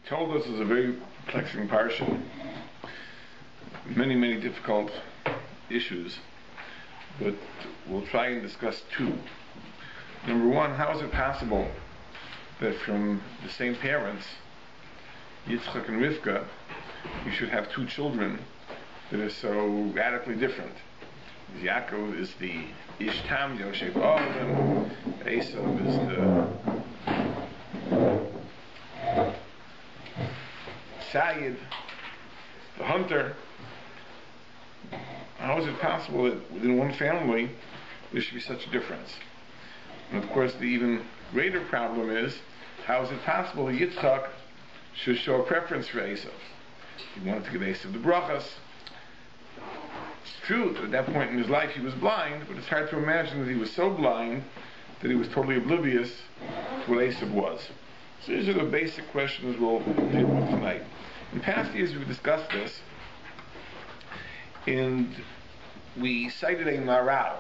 Toldos is a very perplexing parsha. Many difficult issues, but we'll try and discuss two. Number one, how is it possible that from the same parents, Yitzchak and Rivka, you should have two children that are so radically different? Yaakov is the Ishtam, Yoshev Olim, Esav is the Sayid, the hunter. How is it possible that within one family there should be such a difference? And of course the even greater problem is, how is it possible that Yitzchak should show a preference for Esav? He wanted to give Esav the brachas. It's true that at that point in his life he was blind, but it's hard to imagine that he was so blind that he was totally oblivious to what Esav was. So these are the basic questions we'll deal with tonight. In past years we've discussed this, and we cited a maral,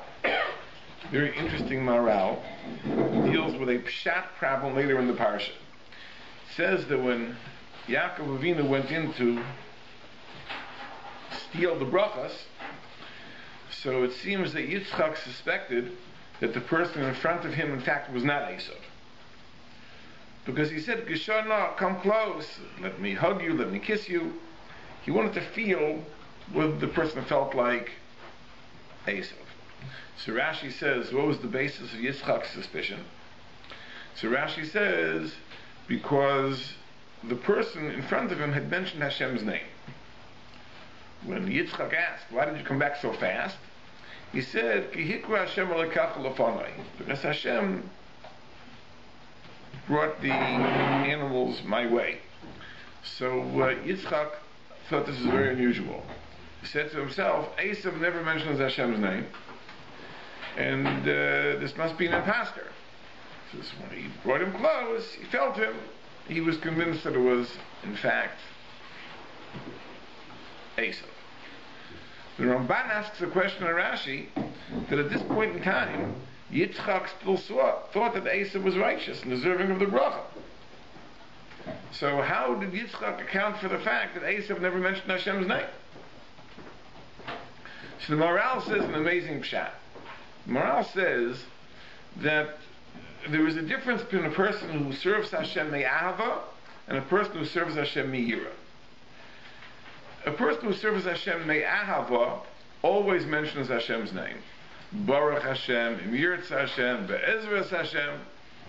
very interesting maral, deals with a pshat problem later in the parsha. It says that when Yaakov Avinu went in to steal the brachas, so it seems that Yitzchak suspected that the person in front of him in fact was not Esav. Because he said, Geshana, come close, let me hug you, let me kiss you. He wanted to feel what the person felt like Esav. So Rashi says, what was the basis of Yitzchak's suspicion? So Rashi says, because the person in front of him had mentioned Hashem's name. When Yitzchak asked, why did you come back so fast? He said, Ki hikra Hashem alekach lefanai, because Hashem brought the animals my way. So Yitzchak thought this was very unusual. He said to himself, Esav never mentions Hashem's name, and this must be an imposter. So when he brought him close, he felt him, he was convinced that it was, in fact, Esav. The Ramban asks a question in Rashi, that at this point in time, Yitzchak still thought that Esav was righteous and deserving of the bracha. So how did Yitzchak account for the fact that Esav never mentioned Hashem's name? So the Maral says an amazing pshat. The Maral says that there is a difference between a person who serves Hashem me'ahava and a person who serves Hashem me'ira. A person who serves Hashem me'ahava always mentions Hashem's name. Baruch Hashem, Imiritz Hashem, Be'ezras Hashem.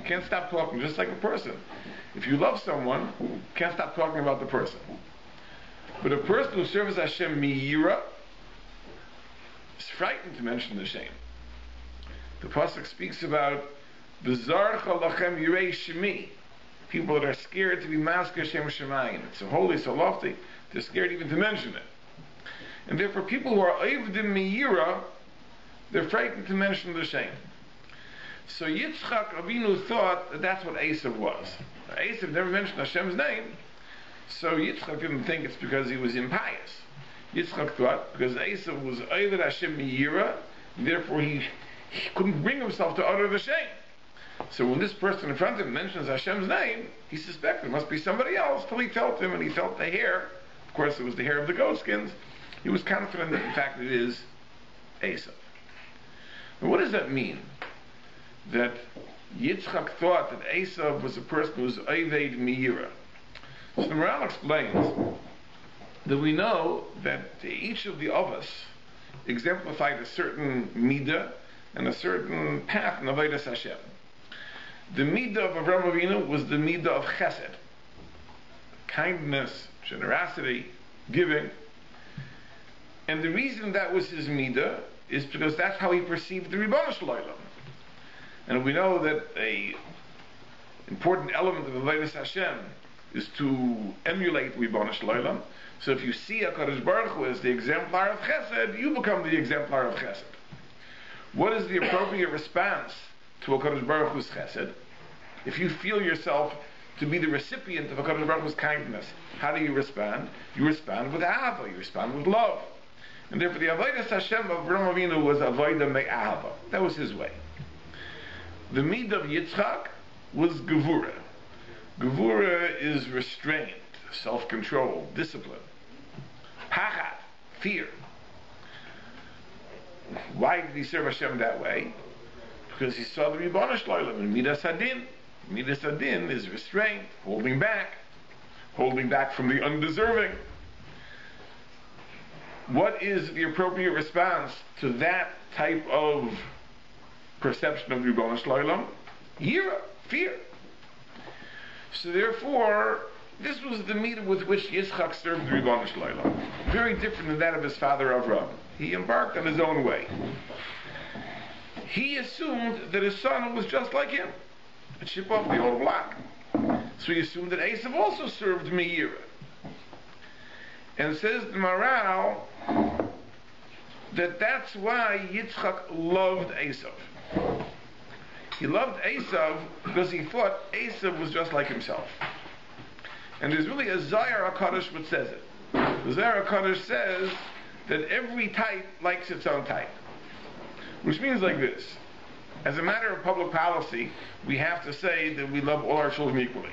Can't stop talking, just like a person. If you love someone, can't stop talking about the person. But a person who serves Hashem me'ira is frightened to mention the shame. The pasuk speaks about B'zarcha lachem yirei shemi, people that are scared to be masker Shem Shemayim. It's so holy, so lofty, they're scared even to mention it. And therefore people who are oivdim me'ira, they're frightened to mention the shame. So Yitzchak Avinu thought that that's what Esav was. Esav never mentioned Hashem's name, so Yitzchak didn't think it's because he was impious. Yitzchak thought because Esav was Oived Hashem Me'ira, therefore he couldn't bring himself to utter the shame. So when this person in front of him mentions Hashem's name, he suspected it must be somebody else, till he felt him and he felt the hair. Of course it was the hair of the goatskins. He was confident that in fact it is Esav. Now what does that mean? That Yitzchak thought that Esav was a person who was Oived Me'ira. So the Maral explains that we know that each of the Avos exemplified a certain midah and a certain path in Avodas Hashem. The midah of Avraham Avinu was the midah of chesed, kindness, generosity, giving. And the reason that was his midah is because that's how he perceived the Ribono Shel Olam. And we know that a important element of Avodas Hashem is to emulate Ribono Shel Olam. So if you see HaKadosh Baruch Hu as the exemplar of chesed, you become the exemplar of chesed. What is the appropriate response to HaKadosh Baruch Hu's chesed? If you feel yourself to be the recipient of HaKadosh Baruch Hu's kindness, how do you respond? You respond with ahava, you respond with love. And therefore the Avodas Hashem of Avraham Avinu was avodah me'ahava. That was his way. The midah of Yitzchak was gevura. Gevura is restraint, self-control, discipline. Pachat, fear. Why did he serve Hashem that way? Because he saw the Ribono Shel Olam in Midas Hadin. Midas Hadin is restraint, holding back from the undeserving. What is the appropriate response to that type of perception of the Ribono Shel Olam? Yira, fear. So therefore, this was the meter with which Yitzchak served the Ribono Shel Olam. Very different than that of his father Avraham. He embarked on his own way. He assumed that his son was just like him, a chip off the old block. So he assumed that Esav also served Meira. And says the Maral that that's why Yitzchak loved Esav. He loved Esav because he thought Esav was just like himself. And there's really a Zohar HaKadosh which says it. The Zohar HaKadosh says that every type likes its own type. Which means like this. As a matter of public policy, we have to say that we love all our children equally.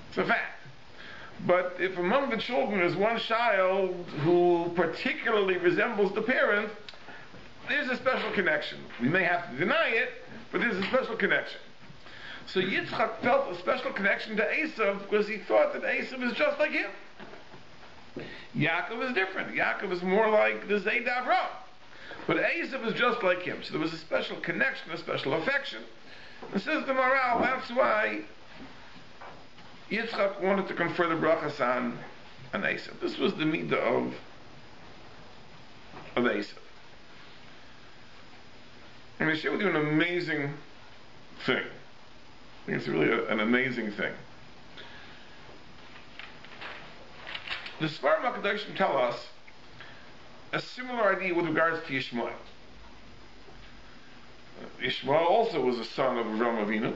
It's a fact. But if among the children is one child who particularly resembles the parent, there's a special connection. We may have to deny it, but there's a special connection. So Yitzchak felt a special connection to Esav because he thought that Esav is just like him. Yaakov is different. Yaakov is more like the Zayd Avraham. But Esav is just like him. So there was a special connection, a special affection. And says the Maral, that's why Yitzchak wanted to confer the brachas on Esav. This was the midah of Esav. I'm going to share with you an amazing thing. I think it's really an amazing thing. The Sfarim HaKadoshim tell us a similar idea with regards to Yishmael. Yishmael also was a son of Avraham Avinu.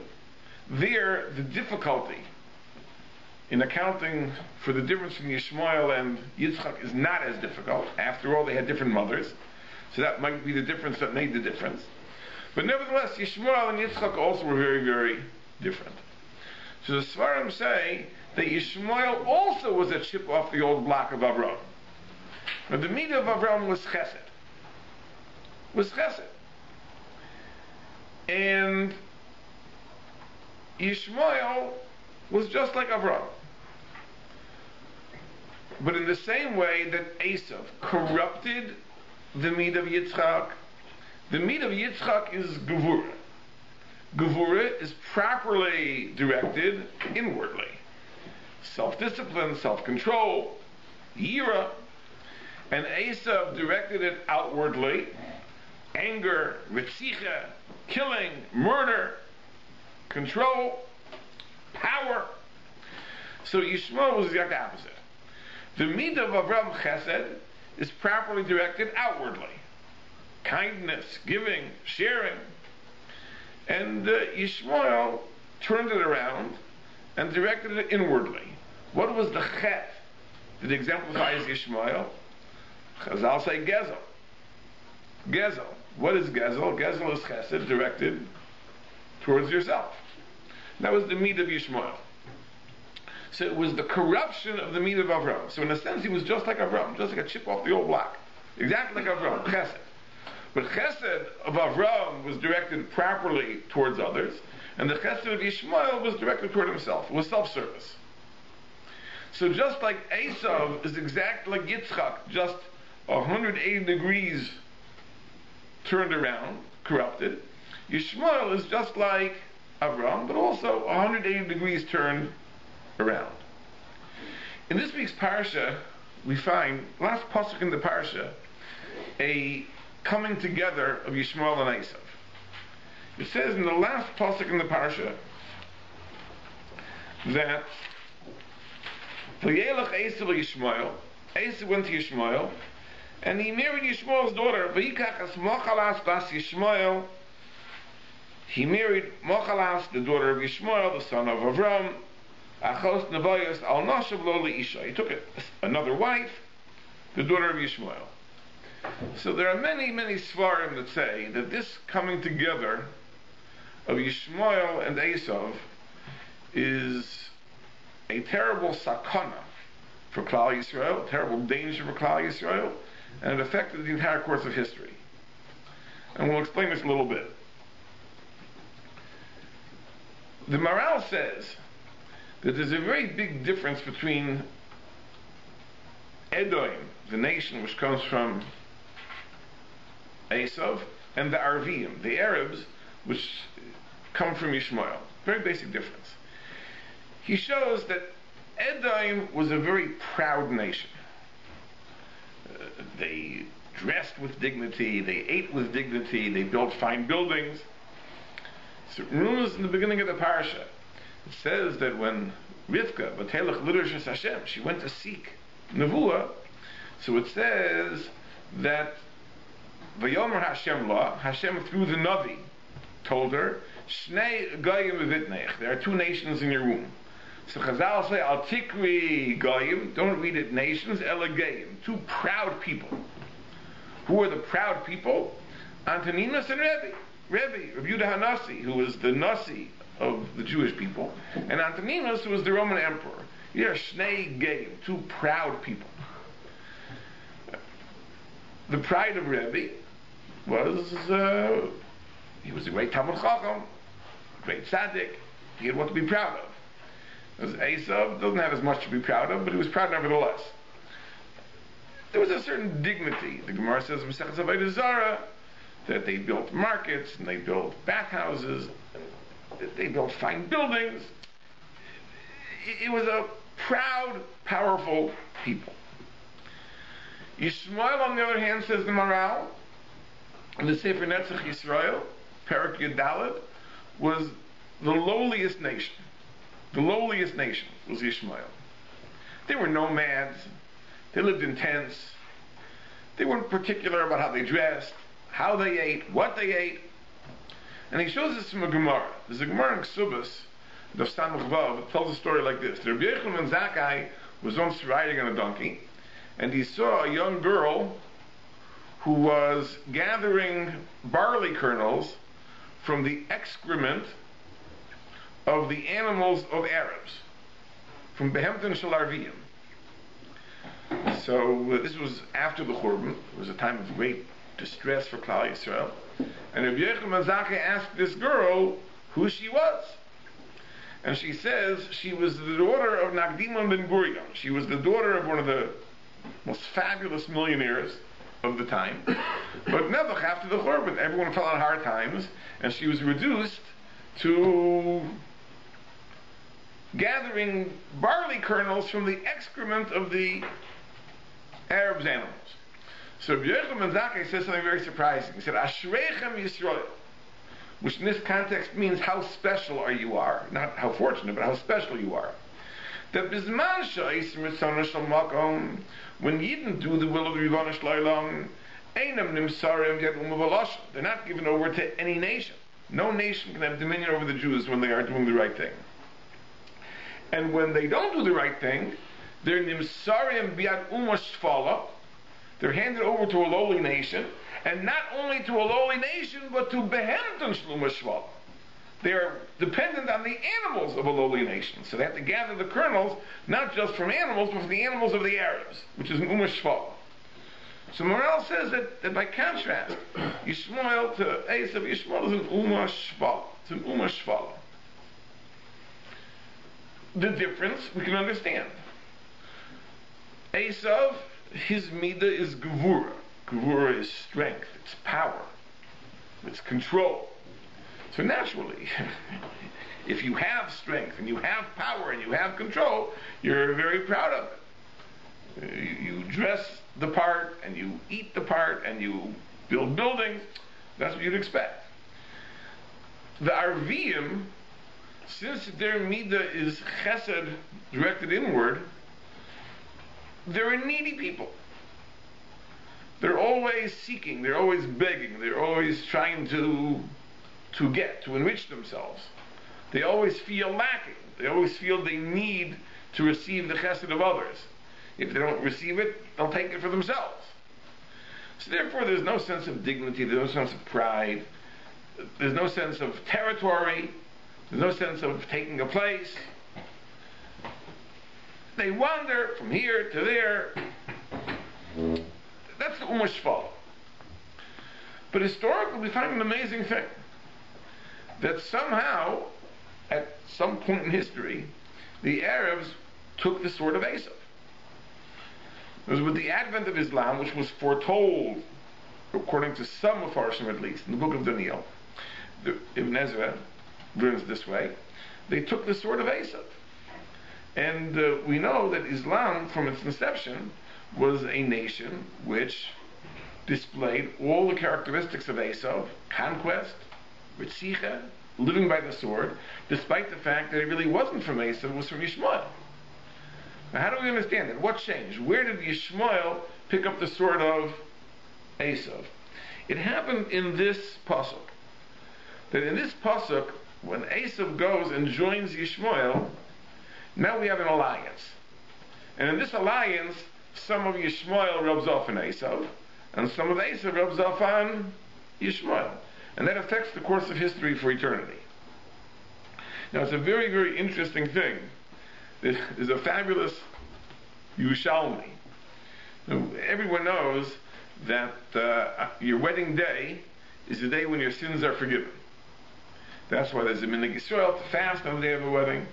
There, the difficulty in accounting for the difference between Yishmael and Yitzchak is not as difficult. After all, they had different mothers. So that might be the difference that made the difference. But nevertheless, Yishmael and Yitzchak also were very, very different. So the Svarim say that Yishmael also was a chip off the old block of Avraham. But the midah of Avraham was chesed. And Yishmael was just like Avraham. But in the same way that Esav corrupted the midah of Yitzchak, the midah of Yitzchak is Gevura. Gevura is properly directed inwardly. Self-discipline, self-control, yira. And Esav directed it outwardly. Anger, ritzicha, killing, murder, control, power. So Yishmael was the exact opposite. The midah of Avraham Chesed is properly directed outwardly. Kindness, giving, sharing. And Yishmael turned it around and directed it inwardly. What was the chet that exemplifies Yishmael? Chazal say Gezel. Gezel. What is Gezel? Gezel is chesed directed towards yourself. That was the midah of Yishmael. So it was the corruption of the midah of Avraham. So in a sense, he was just like Avraham, just like a chip off the old block. Exactly like Avraham, chesed. But chesed of Avraham was directed properly towards others, and the chesed of Yishmael was directed toward himself. It was self-service. So just like Esav is exactly like Yitzchak, just 180 degrees turned around, corrupted, Yishmael is just like Avraham, but also 180 degrees turned around. In this week's parsha, we find, last pasuk in the parsha, a coming together of Yishmael and Esav. It says in the last pasuk in the parsha that V'yelech Esav Yishmael, Esav went to Yishmael, and he married Yishmael's daughter. V'yikach es Mochalas bas Yishmael. He married Mochalas, the daughter of Yishmael, the son of Avram. Achos Nebayos al Noshav lo Isha. He took another wife, the daughter of Yishmael. So there are many, many Svarim that say that this coming together of Yishmael and Esav is a terrible sakana for Klal Yisrael, a terrible danger for Klal Yisrael, and it affected the entire course of history. And we'll explain this a little bit. The Maral says that there's a very big difference between Edom, the nation which comes from Esav, and the Arvim, the Arabs, which come from Yishmael. Very basic difference. He shows that Edom was a very proud nation. They dressed with dignity, they ate with dignity, they built fine buildings. So rumors in the beginning of the parasha, it says that when Rivka, Batelech Lidrashas Hashem, she went to seek Nevuah, so it says that Vayomer Hashem La, Hashem through the Navi, told her, Shnei Goyim V'Vitnech, there are two nations in your womb. So Chazal say, Al Tikri Goyim, don't read it nations, Ela Goyim, two proud people. Who are the proud people? Antoninus and Rebbe. Rabbi Yehuda HaNasi, who was the Nasi of the Jewish people, and Antoninus, who was the Roman emperor. Here are Shnei Goyim, two proud people. The pride of Rebbe was, he was a great Talmud Chacham, a great tzaddik. He had what to be proud of. As Esav doesn't have as much to be proud of, but he was proud nevertheless. There was a certain dignity. The Gemara says in Masechet Avodah Zarah that they built markets and they built bathhouses, they built fine buildings. It was a proud, powerful people. Yishmael, on the other hand, says the Maral, in the Sefer Netzach Yisrael, Perek Yud Daled, was the lowliest nation. The lowliest nation was Yishmael. They were nomads. They lived in tents. They weren't particular about how they dressed, how they ate, what they ate. And he shows us from a Gemara. There's a Gemara in Ksubas, the Samach Vav, it tells a story like this. The Rabbi Eliezer ben Zakkai was once riding on a donkey, and he saw a young girl who was gathering barley kernels from the excrement of the animals of Arabs, from Behemten Shel Arviyim. So this was after the Churban. It was a time of great distress for Klal Yisrael. And Rabbi Eliezer ben Zakkai asked this girl who she was. And she says she was the daughter of Nagdimon ben Gurion. She was the daughter of one of the most fabulous millionaires of the time. But never after the Churban, everyone fell on hard times, and she was reduced to gathering barley kernels from the excrement of the Arabs' animals. So Rabbi Eliezer ben Zakkai says something very surprising. He said, Ashreichem Yisrael, which in this context means how special you are, not how fortunate, but how special you are. That Bizman Sha'is Mitzana Shal Makom, when Yidden do the will of the Rivana Shleilam, Einam Nimsarim Yad Umavalash, they're not given over to any nation. No nation can have dominion over the Jews when they are doing the right thing. And when they don't do the right thing, they're Nimsarim Biad Umashfala, they're handed over to a lowly nation, and not only to a lowly nation, but to Behemten Shlumashfala. They are dependent on the animals of a lowly nation. So they have to gather the kernels, not just from animals, but from the animals of the Arabs, which is an Umashfala. So Morel says that by contrast, Yishmael to Esav, Yishmael is an Umashfala. It's an Umashfala. The difference we can understand. Esav, his midah is gevura. Gevura is strength, it's power, it's control. So naturally, if you have strength and you have power and you have control, you're very proud of it. You dress the part and you eat the part and you build buildings. That's what you'd expect. The Arviyim, since their midah is chesed, directed inward, they're a needy people. They're always seeking, they're always begging, they're always trying to enrich themselves. They always feel lacking. They always feel they need to receive the chesed of others. If they don't receive it, they'll take it for themselves. So therefore there's no sense of dignity, there's no sense of pride, there's no sense of territory, There's no sense of taking a place. They wander from here to there. That's the Umashval. But historically, we find an amazing thing. That somehow, at some point in history, the Arabs took the sword of Esav. It was with the advent of Islam, which was foretold, according to some Mefarshim at least, in the book of Daniel, Ibn Ezra learns this way, they took the sword of Esav. And we know that Islam, from its inception, was a nation which displayed all the characteristics of Esav: conquest, ritzicha, living by the sword, despite the fact that it really wasn't from Esav, it was from Yishmael. Now, how do we understand it? What changed? Where did Yishmael pick up the sword of Esav? It happened in this pasuk. That in this pasuk, when Esav goes and joins Yishmael, now we have an alliance. And in this alliance, some of Yishmael rubs off on Esav, and some of Esav rubs off on Yishmael. And that affects the course of history for eternity. Now, it's a very, very interesting thing. There's a fabulous Yerushalmi. Now, everyone knows that your wedding day is the day when your sins are forgiven. That's why there's a Minhag Yisrael to fast on the day of a wedding,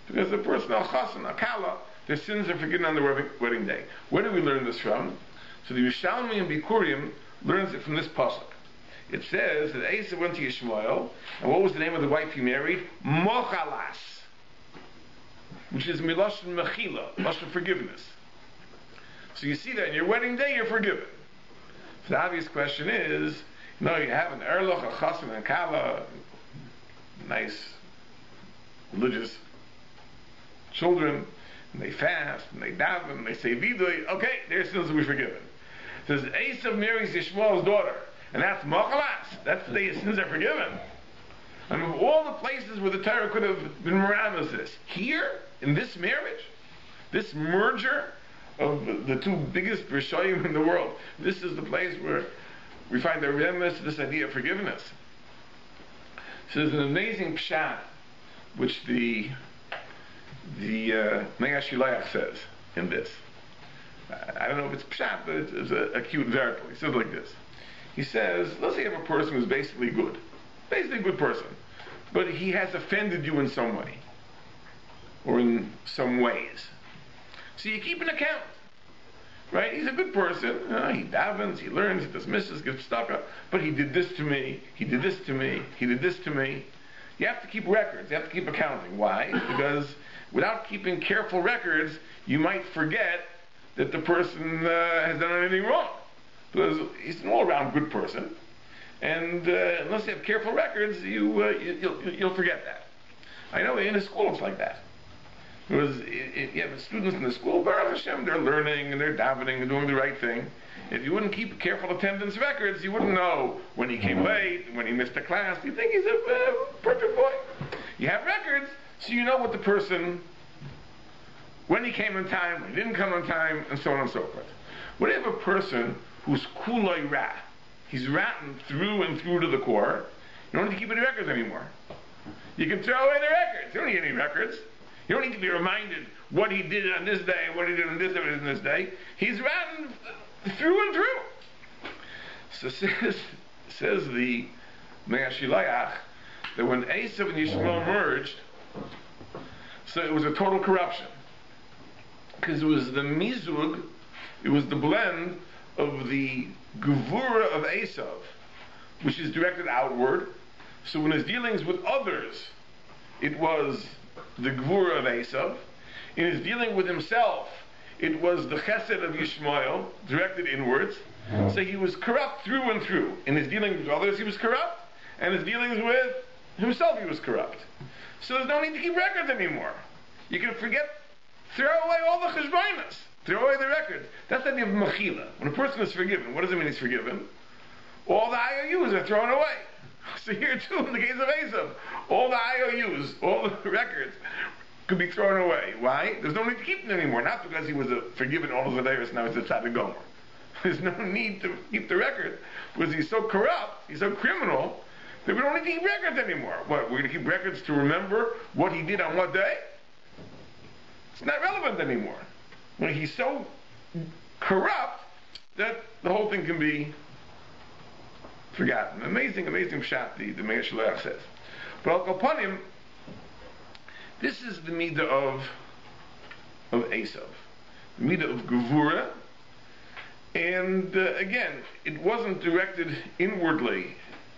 because the person al-Chasan, al-Kala, their sins are forgiven on the wedding day. Where do we learn this from? So the Yerushalmi and Bikurim learns it from this pasuk. It says that Esav went to Yishmael, and what was the name of the wife he married? Mochalas, which is Miloshin Mechila, Miloshin forgiveness. So you see that on your wedding day you're forgiven. So the obvious question is, you have an Erloch, a Chasan, and a Kala, nice religious children, and they fast, and they daven, and they say vidui, okay, their sins will be forgiven. It says Esav marries Yishmael's daughter, and that's Mochalas, that's the day his sins are forgiven. And of all the places where the Torah could have been miraculous, this here, in this marriage, this merger of the two biggest Rishayim in the world, this is the place where we find the remes to this idea of forgiveness. So there's an amazing pshat, which the Megash Shilayach says in this. I don't know if it's pshat, but it's a cute vertical. He says like this. He says, let's say you have a person who's basically a good person, but he has offended you in some way, or in some ways. So you keep an account, right? He's a good person. He davens, he learns, he does misses, gives tzedakah, but he did this to me, he did this to me, he did this to me. You have to keep records, you have to keep accounting. Why? Because without keeping careful records, you might forget that the person has done anything wrong. Because he's an all-around good person, and unless you have careful records, you'll forget that. I know in a school it's like that. Because you have students in the school, Baruch Hashem, they're learning and they're davening and doing the right thing. If you wouldn't keep careful attendance records, you wouldn't know when he came late, when he missed a class. You think he's a perfect boy. You have records, so you know what the person, when he came on time, when he didn't come on time, and so on and so forth. When you have a person who's kuloi ra, he's rotten through and through to the core, you don't need to keep any records anymore. You can throw away the records. You don't need any records. You don't need to be reminded what he did on this day, what he did on this day, what he did on this day. He's rotten through and through. So says the Me'ashilayach that when Esav and Yishmael merged, so it was a total corruption. Because it was the mizug, it was the blend of the gevura of Esav, which is directed outward. So in his dealings with others, it was the gevura of Esav. In his dealing with himself, it was the chesed of Yishmael, directed inwards. So he was corrupt through and through. In his dealings with others, he was corrupt, and his dealings with himself, he was corrupt. So there's no need to keep records anymore. You can throw away all the cheshbonos, throw away the records. That's the idea of mechila. When a person is forgiven, what does it mean he's forgiven? All the IOUs are thrown away. So here too, in the case of Esav, all the IOUs, all the records could be thrown away. Why? There's no need to keep them anymore. Not because he was forgiven all of the days, now he's a tzaddik gomer. There's no need to keep the record because he's so corrupt, he's so criminal, That we don't need to keep records anymore. What, we're going to keep records to remember what he did on what day? It's not relevant anymore. When he's so corrupt that the whole thing can be forgotten. Amazing pshat the Meir Shloach says. But Al Kapanim, this is the midah of Esav, the midah of Gevura, and again, it wasn't directed inwardly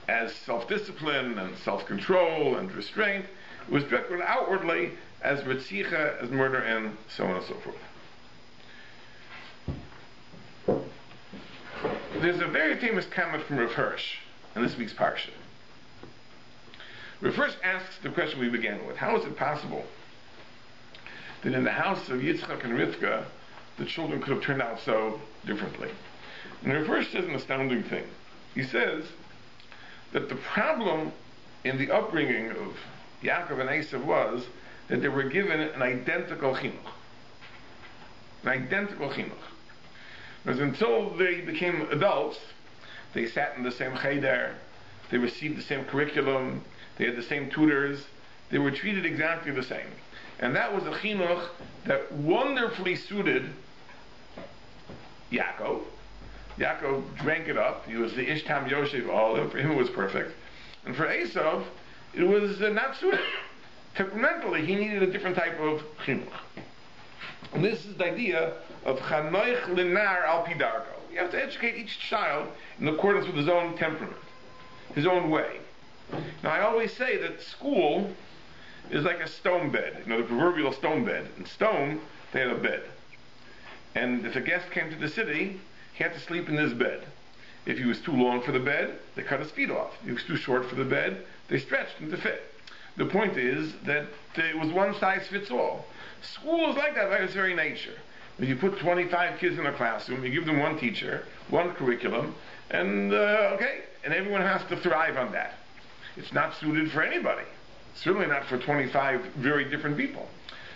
as self-discipline and self-control and restraint. It was directed outwardly as retzicha, as murder, and so on and so forth. There's a very famous comment from Rav Hirsch in this week's parsha. Rav Hirsch asks the question we began with: how is it possible that in the house of Yitzchak and Rivka, the children could have turned out so differently? And Rav Hirsch says an astounding thing. He says that the problem in the upbringing of Yaakov and Esav was that they were given an identical chinuch. An identical chinuch. Because until they became adults, they sat in the same cheder, they received the same curriculum, they had the same tutors, they were treated exactly the same. And that was a chinuch that wonderfully suited Yaakov. Yaakov drank it up. He was the Ishtam Yoshev Olive. For him it was perfect. And for Esav, it was not suited. Temperamentally, he needed a different type of chinuch. And this is the idea of chanoich linar al pidarko. You have to educate each child in accordance with his own temperament, his own way. Now, I always say that school is like a stone bed, the proverbial stone bed. In stone, they had a bed. And if a guest came to the city, he had to sleep in this bed. If he was too long for the bed, they cut his feet off. If he was too short for the bed, they stretched him to fit. The point is that it was one size fits all. School is like that by its very nature. If you put 25 kids in a classroom, you give them one teacher, one curriculum, and everyone has to thrive on that. It's not suited for anybody. Certainly not for 25 very different people.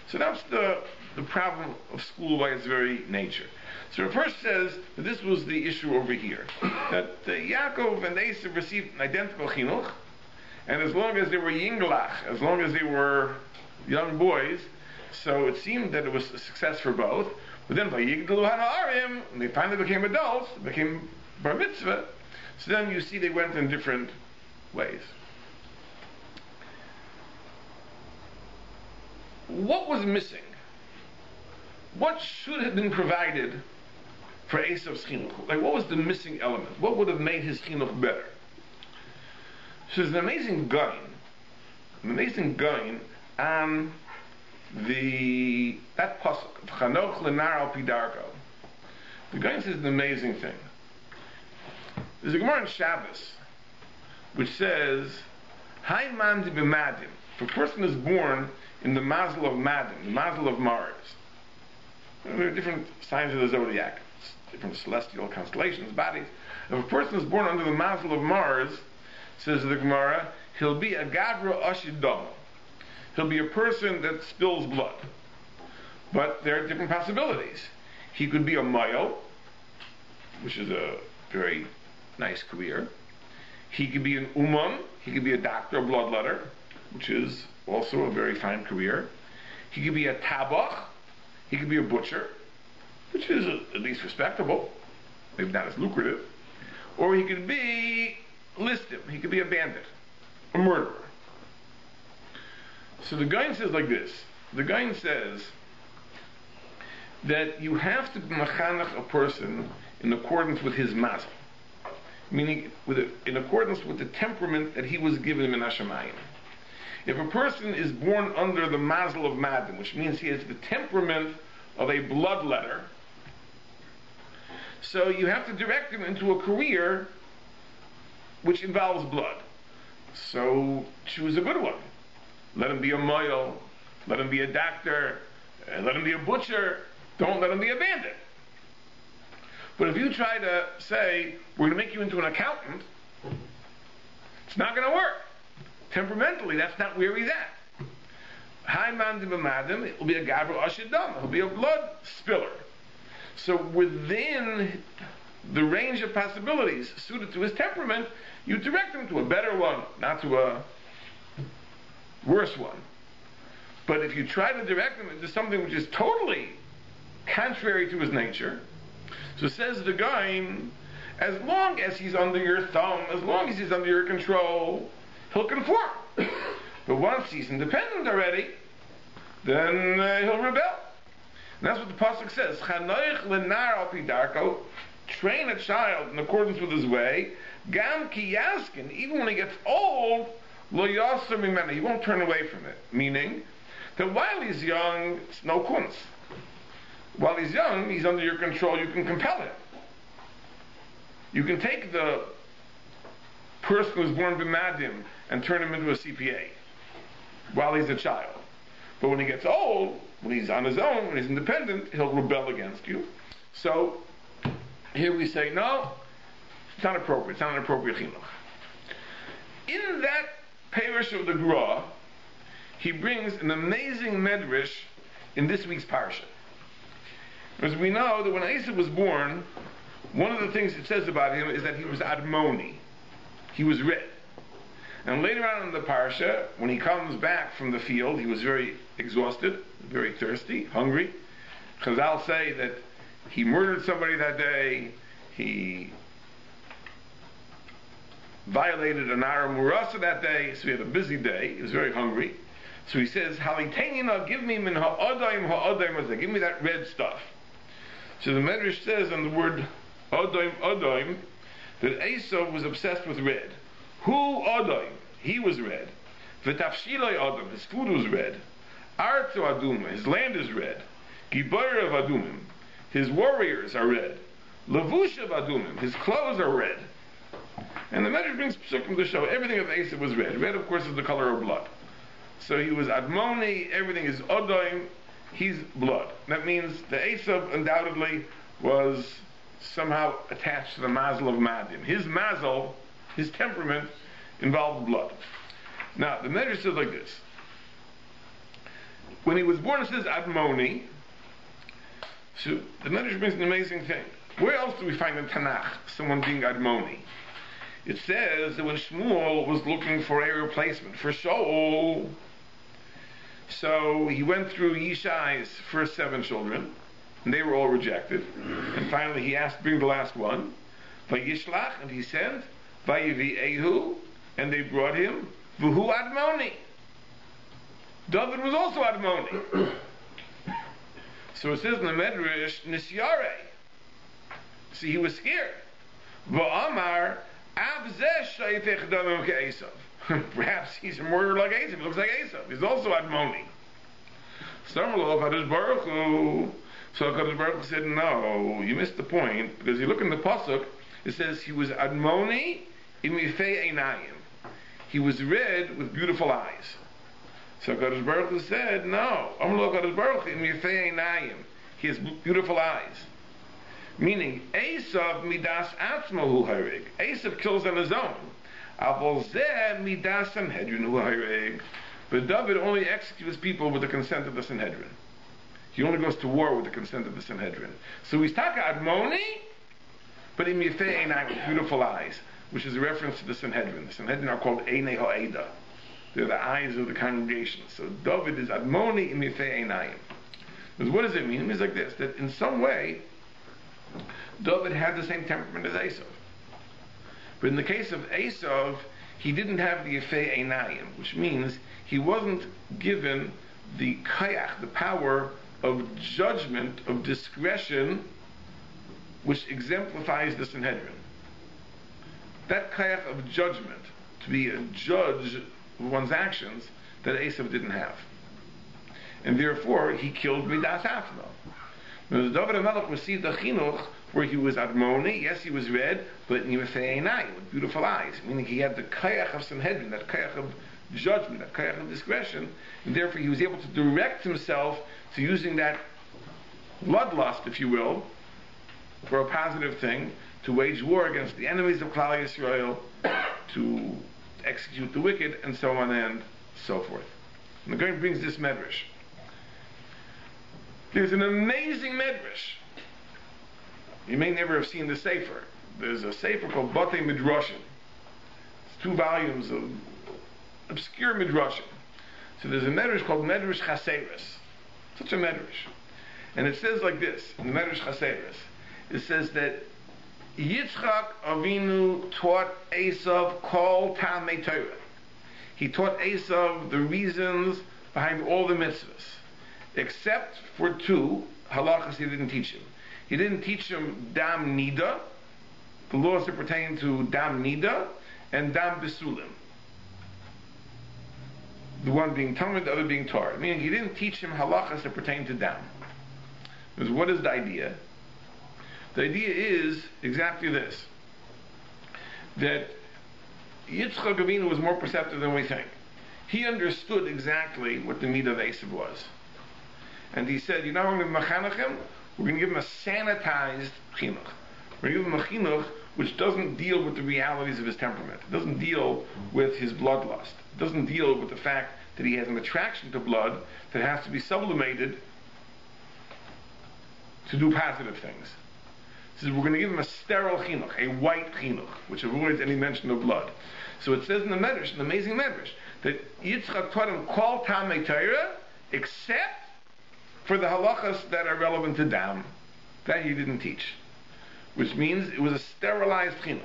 So that's the problem of school by its very nature. So the first says that this was the issue over here. That Yaakov and Esav received an identical chinuch, and as long as they were yinglach, as long as they were young boys, so it seemed that it was a success for both. But then when they finally became adults, became bar mitzvah, so then you see they went in different ways. What was missing? What should have been provided for Esav's chinuch? Like, what was the missing element? What would have made his chinuch better? So there's an amazing going on that pasuk of Chanoch lenar al pidarko. The guy says an amazing thing. There's a Gemara in Shabbos which says, "Hai man di b'madim." If a person is born in the mazel of Madim, the mazel of Mars, there are different signs of the zodiac, different celestial constellations, bodies. If a person is born under the mazel of Mars, says the Gemara, he'll be a gavra ashid dam. He'll be a person that spills blood. But there are different possibilities. He could be a mayo, which is a very nice career. He could be an uman. He could be a doctor, a bloodletter, which is also a very fine career. He could be a tabach. He could be a butcher, which is at least respectable, maybe not as lucrative. Or he could be listim. He could be a bandit, a murderer. So the Gaon says like this. The Gaon says that you have to machanach a person in accordance with his mazel, meaning in accordance with the temperament that he was given in Hashemayim. If a person is born under the mazel of Madim, which means he has the temperament of a bloodletter, so you have to direct him into a career which involves blood. So choose a good one. Let him be a moyel, let him be a doctor, let him be a butcher, don't let him be a bandit. But if you try to say, we're going to make you into an accountant, it's not going to work. Temperamentally, that's not where he's at. Hai man b'madim, it will be a gavra ashidam, he'll be a blood spiller. So within the range of possibilities suited to his temperament, you direct him to a better one, not to a worse one. But if you try to direct him into something which is totally contrary to his nature, so says the guy, as long as he's under your thumb, as long as he's under your control, he'll conform. But once he's independent already, then he'll rebel. And that's what the pasuk says. Chanoich lenar al pi darko, train a child in accordance with his way. Gam ki yaskin, even when he gets old, lo yasser mimena, he won't turn away from it. Meaning that while he's young, it's no kunz. While he's young, he's under your control. You can compel him. You can take the person who's born b'madim and turn him into a CPA while he's a child. But when he gets old, when he's on his own, when he's independent, he'll rebel against you. So here we say, no, it's not appropriate. It's not an appropriate chinuch. In that parish of the Gra, he brings an amazing medrash in this week's parsha. As we know that when Esau was born, one of the things it says about him is that he was admoni. He was red. And later on in the parsha, when he comes back from the field, he was very exhausted, very thirsty, hungry. Chazal say that he murdered somebody that day, he violated an Ara Murasa that day, so he had a busy day, he was very hungry. So he says, Halitenina, give me min ha'odaim, give me that red stuff. So the Medrash says on the word odaim, that Esau was obsessed with red. Who odaim? He was red. V'tafshiloi odom, his food was red. Artzu aduma, his land is red. Giborav adumim, his warriors are red. Levushav adumim, his clothes are red. And the Medrash brings psukim to show everything of Esau was red. Red, of course, is the color of blood. So he was admoni, everything is odaim, he's blood. That means the Esau undoubtedly was somehow attached to the mazel of Madim. His mazel, his temperament, involved blood. Now, the Medrash says like this. When he was born, it says admoni. So the Medrash brings an amazing thing. Where else do we find in Tanakh someone being admoni? It says that when Shmuel was looking for a replacement for Shaul, so he went through Yishai's first 7 children, and they were all rejected. And finally he asked, bring the last one. Vayishlach, and he sent, Vayivi Ehu, and they brought him, Vuhu Admoni. David was also Admoni. So it says in the Medrash, Nisyare. See, he was scared. Va'amar, Abzeh Shaytech Damim Ke'esav. Perhaps he's a murderer like Esau. He looks like Esau. He's also Admoni. Samalov Hakadosh Baruch Hu. So Hakadosh Baruch Hu said, no, you missed the point, because you look in the pasuk, it says he was Admoni imifei einayim. He was red with beautiful eyes. So Hakadosh Baruch Hu said, no, Amalov Hakadosh Baruch Hu imifei einayim. He has beautiful eyes. Meaning, Esav midas atzmo hu harig. Esav kills on his own. Avol zeh midas Sanhedrin hu harig. But David only executes people with the consent of the Sanhedrin. He only goes to war with the consent of the Sanhedrin. So he's taka admoni, but in mifei einayim, with beautiful eyes, which is a reference to the Sanhedrin. The Sanhedrin are called einei ha'eda. They're the eyes of the congregation. So David is admoni in mifei einayim. But what does it mean? It means like this, that in some way, David had the same temperament as Esau. But in the case of Esau, he didn't have the Yefei Einayim, which means he wasn't given the kayach, the power of judgment, of discretion, which exemplifies the Sanhedrin. That kayach of judgment, to be a judge of one's actions, that Esau didn't have. And therefore, he killed Midas Afno. Now, the David HaMelech received a chinuch where he was admoni, yes, he was red, but nifei einayim, with beautiful eyes, meaning he had the kayach of Sanhedrin, that kayach of judgment, that kayach of discretion, and therefore he was able to direct himself to using that bloodlust, if you will, for a positive thing, to wage war against the enemies of Klal Yisrael, to execute the wicked, and so on and so forth. And the Gemara brings this medrash. There's an amazing medrash You may never have seen the Sefer. There's a Sefer called Batei Midrashim. It's 2 volumes of obscure Midrashim. So there's a Medrash called Medrash Chaseres. Such a Medrash. And it says like this, in the Medrash Chaseres, it says that Yitzchak Avinu taught Esav Kol Tamei Torah. He taught Esav the reasons behind all the mitzvahs, except for 2 halachas he didn't teach him. He didn't teach him Dam Nida, the laws that pertain to Dam Nida, and Dam Besulim. The one being Talmud, the other being Torah. Meaning he didn't teach him halachas that pertain to Dam. Because what is the idea? The idea is exactly this. That Yitzchak Avinu was more perceptive than we think. He understood exactly what the need of Esav was. And he said, you know how we're going to mechanech him? We're going to give him a sanitized chinuch. We're going to give him a chinuch which doesn't deal with the realities of his temperament. It doesn't deal with his bloodlust. It doesn't deal with the fact that he has an attraction to blood that has to be sublimated to do positive things. He says, we're going to give him a sterile chinuch, a white chinuch, which avoids any mention of blood. So it says in the Medrash, an amazing Medrash, that Yitzchak taught him Kol Tamei Torah, except for the halachas that are relevant to Dam. That he didn't teach. Which means it was a sterilized chinuch.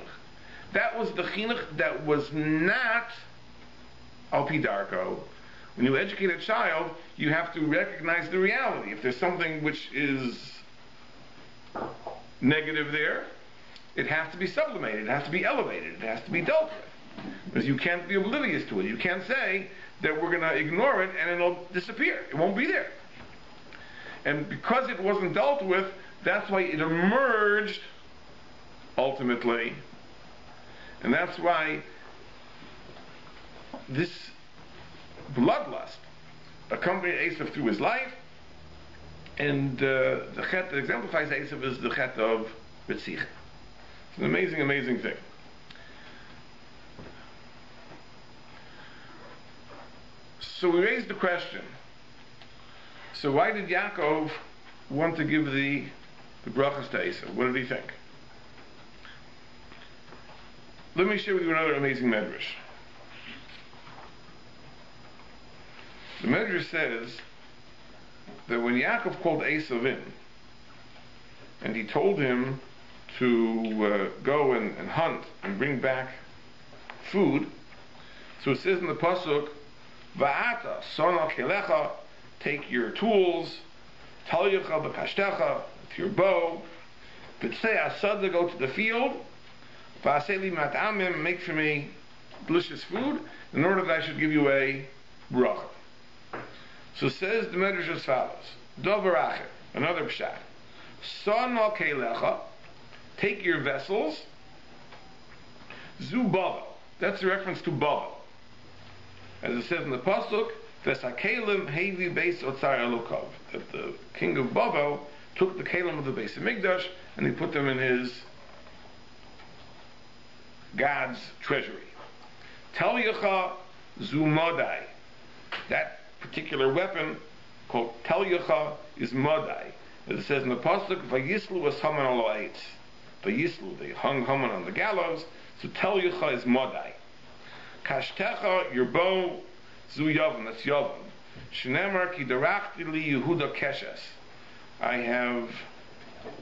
That was the chinuch that was not al pi darko. When you educate a child, you have to recognize the reality. If there's something which is negative there, it has to be sublimated, it has to be elevated, it has to be dealt with. Because you can't be oblivious to it. You can't say that we're going to ignore it and it'll disappear. It won't be there. And because it wasn't dealt with, that's why it emerged ultimately. And that's why this bloodlust accompanied Esav through his life. And the chet that exemplifies Esav is the chet of Ritzich. It's an amazing, amazing thing. So we raised the question, so why did Yaakov want to give the brachas to Esav? What did he think? Let me share with you another amazing medrash. The medrash says that when Yaakov called Esav in, and he told him to go and hunt and bring back food, so it says in the pasuk, Va'ata sonach kelecha, take your tools, talyecha b'kashtecha, with your bow, v'tzei asada, go to the field, v'aseli mat'amim, make for me delicious food, in order that I should give you a bracha. So says the medrash as follows: Dover acher, another pshat. Sonach kelecha, take your vessels, zu bava. That's a reference to bava. As it says in the pasuk, "V'sakelim hevi beis otzar elokov," that the king of Bavel took the kelim of the Beis Hamikdash and he put them in his God's treasury. Tel Yecha zu modai. That particular weapon called Tel Yecha is modai. As it says in the pasuk, "Vayislu was Haman al ha'etz." Vayislu, they hung Haman on the gallows. So Tel Yecha is modai. Kashtecha, your bow, zu yavam, that's yavam. Shneimar ki darachti li Yehuda keshes. I have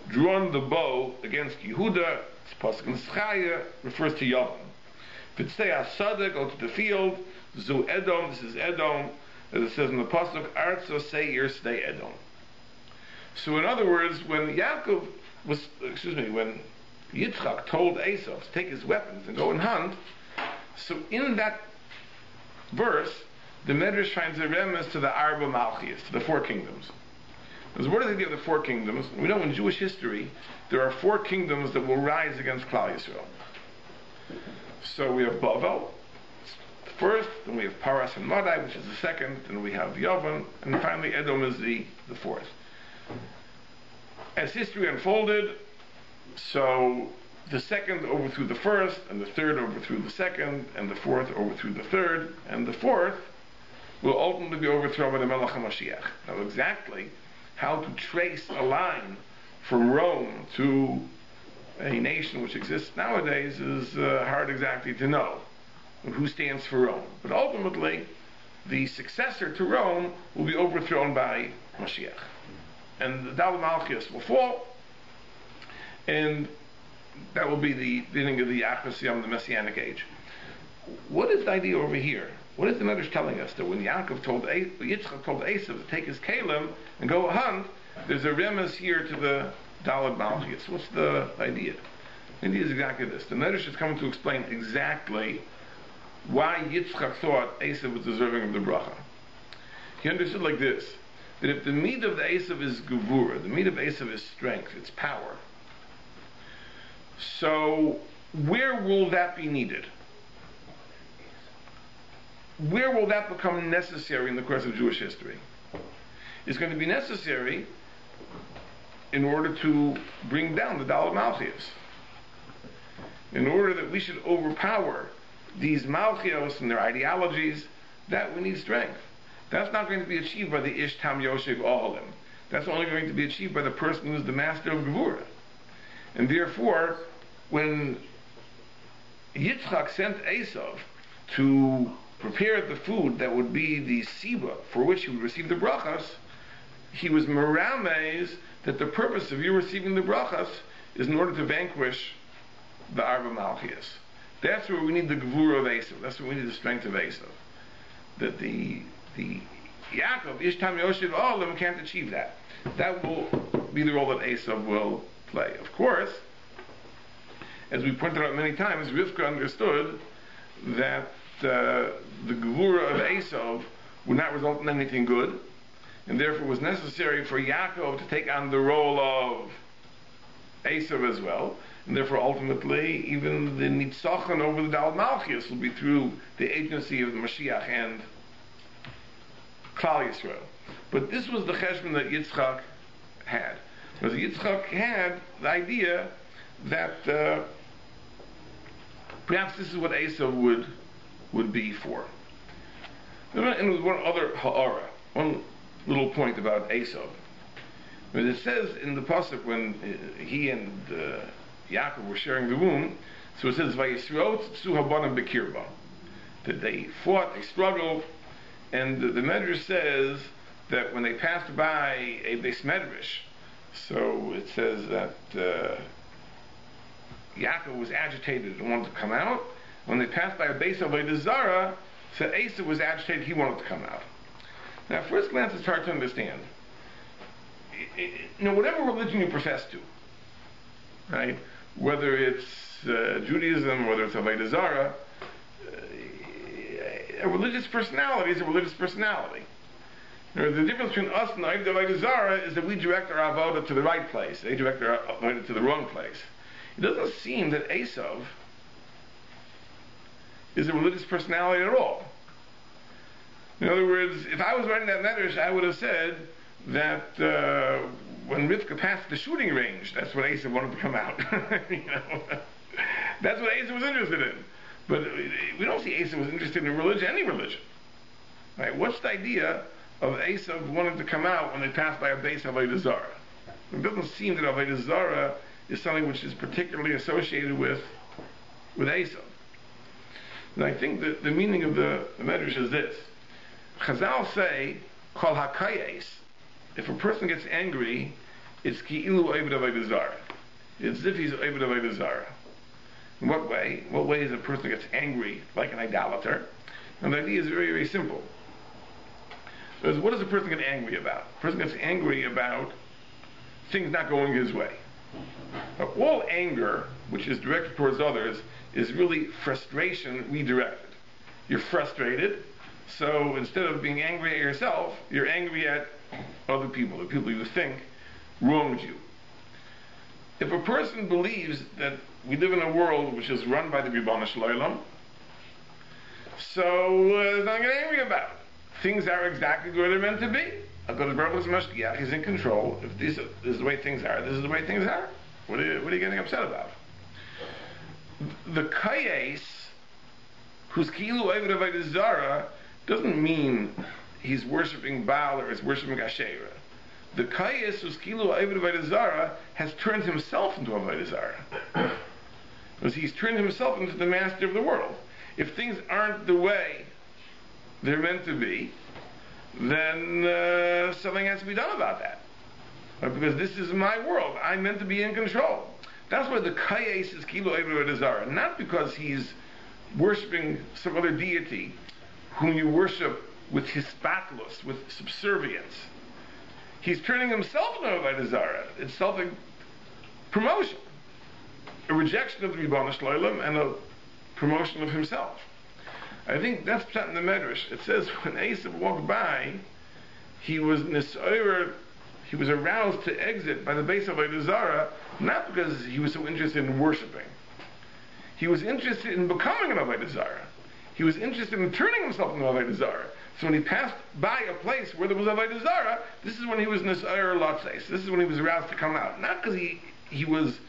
drawn the bow against Yehuda. It's pasuk in Schaya, refers to yavam. V'tzei asada, go to the field. Zu Edom, this is Edom. As it says in the pasuk, Artzo seir stay Edom. So in other words, when when Yitzchak told Esav to take his weapons and go and hunt, so in that verse, the Medrash finds a remnants to the Arba Malchias, to the 4 kingdoms. Because what is the idea of the 4 kingdoms? We know in Jewish history, there are 4 kingdoms that will rise against Klal Yisrael. So we have Bavel, the first, then we have Paras and Madai, which is the second, then we have Yavan, and finally Edom is the 4th. As history unfolded, so the second overthrew the first, and the third overthrew the second, and the fourth overthrew the third, and the fourth will ultimately be overthrown by the Melech HaMashiach. Now exactly how to trace a line from Rome to a nation which exists nowadays is hard exactly to know who stands for Rome. But ultimately, the successor to Rome will be overthrown by Mashiach. And the Daled Malchus will fall, and that will be the beginning of the Achas Yom, the Messianic age. What is the idea over here? What is the Medrash telling us? That when Yitzchak told Esav to take his kalim and go hunt, there's a remez here to the Daled Malchus. What's the idea? The idea is exactly this. The Medrash is coming to explain exactly why Yitzchak thought Esav was deserving of the bracha. He understood like this, that if the meat of the Esav is gevura, the meat of Esav is strength, it's power, so where will that be needed? Where will that become necessary in the course of Jewish history? It's going to be necessary in order to bring down the Daled Malchios. In order that we should overpower these Malchios and their ideologies, that we need strength. That's not going to be achieved by the Ish Tam Yoshev Oholim. That's only going to be achieved by the person who is the master of Gevurah. And therefore, when Yitzchak sent Esav to prepare the food that would be the Siba for which he would receive the brachas, he was meramez that the purpose of you receiving the brachas is in order to vanquish the Arba Malchias. That's where we need the Gevurah of Esav. That's where we need the strength of Esav. That the Yaakov, Ishtam Yoshev Olam, can't achieve that. That will be the role that Esav will play. Of course, as we pointed out many times, Rivka understood that the Gevurah of Esav would not result in anything good, and therefore it was necessary for Yaakov to take on the role of Esav as well, and therefore ultimately even the Nitzachon over the Daled Malchios will be through the agency of the Mashiach and Klal Yisrael. But this was the cheshbon that Yitzchak had. Because Yitzchak had the idea that perhaps this is what Esav would be for. And one other ha'ara, one little point about Esav. It says in the pasuk when he and Yaakov were sharing the womb, so it says Vayisrot tzu habanim bekirba, that they fought, they struggled, and the Medrash says that when they passed by a Beis Medrash, so it says that Yaakov was agitated and wanted to come out. When they passed by a Beis Avodah Zarah, so Esav was agitated, he wanted to come out. Now, at first glance, it's hard to understand. Whatever religion you profess to, right? Whether it's Judaism, whether it's Avodah Zarah, a religious personality is a religious personality. The difference between us and Avodah Zarah is that we direct our avodah to the right place. They direct their avodah to the wrong place. It doesn't seem that Esav is a religious personality at all. In other words, if I was writing that medrash, I would have said that when Rivka passed the shooting range, that's what Esav wanted to come out. That's what Esav was interested in. But we don't see Esav was interested in religion, any religion. Right? What's the idea of Esav wanting to come out when they passed by a Beis Avodah Zarah? It doesn't seem that Avodah Zarah is something which is particularly associated with Esav. And I think that the meaning of the Medrash is this. Chazal say, Kol HaKayes, if a person gets angry, it's Ki'ilu Oived Avodah Zarah. It's as if he's Oived Avodah Zarah. In what way? What way is a person gets angry like an idolater? And the idea is very, very simple. What does a person get angry about? A person gets angry about things not going his way. Now, all anger, which is directed towards others, is really frustration redirected. You're frustrated, so instead of being angry at yourself, you're angry at other people, the people you think wronged you. If a person believes that we live in a world which is run by the Ribbon Shloim, so there's nothing to get angry about. Things are exactly where they're meant to be. HaKadosh Baruch Hu is Mashgiach, He's in control. If this is the way things are, this is the way things are. What are you getting upset about? The Kayes, who's Ki'ilu Oived Avodah Zarah, doesn't mean he's worshipping Baal or he's worshipping Asherah. The Kayis who's Kilu Avodah Avodah Zarah has turned himself into Avodah Zarah. Because he's turned himself into the master of the world. If things aren't the way they're meant to be, then something has to be done about that. Because this is my world. I'm meant to be in control. That's why the Kayes is Kilu Avodah Zarah. Not because he's worshipping some other deity whom you worship with hispatlus, with subservience. He's turning himself into Avodah Zarah. It's self-promotion. A rejection of the Ribono Shel Olam and a promotion of himself. I think that's pshat in the Medrash. It says when Esav walked by, he was aroused to exit by the base of Avodah Zarah, not because he was so interested in worshiping. He was interested in becoming an Avodah Zarah. He was interested in turning himself into Avodah Zarah. So when he passed by a place where there was Avodah Zarah, this is when he was Nisayr Latzes. This is when he was aroused to come out. Not because he was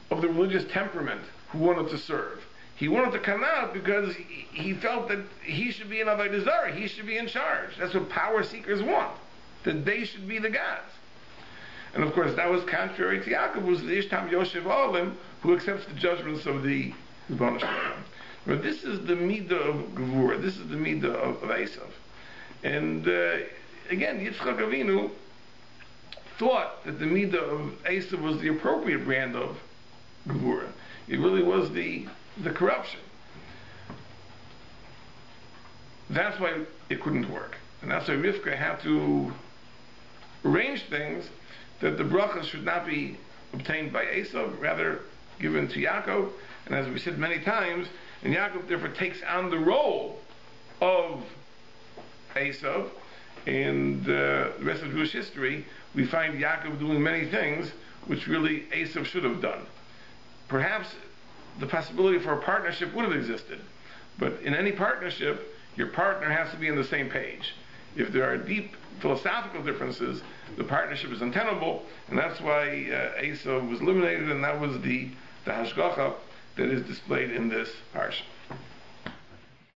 of the religious temperament who wanted to serve. He wanted to come out because he felt that he should be an Avodah Zarah. He should be in charge. That's what power seekers want. That they should be the gods. And of course that was contrary to Yaakov, who's the Ishtam Yoshev Olim, who accepts the judgments of the Ribono Shel Olam. But this is the Midah of Gevurah. This is the Midah of Esav. And again, Yitzchak Avinu thought that the Midah of Esav was the appropriate brand of Gevurah. It really was the corruption. That's why it couldn't work. And that's why Rivka had to arrange things that the brachas should not be obtained by Esav, rather given to Yaakov. And as we said many times, and Yaakov therefore takes on the role of Esav. In the rest of Jewish history, we find Yaakov doing many things which really Esav should have done. Perhaps the possibility for a partnership would have existed, but in any partnership, your partner has to be on the same page. If there are deep philosophical differences, the partnership is untenable, and that's why Esav was eliminated, and that was the hashgacha that is displayed in this parsha.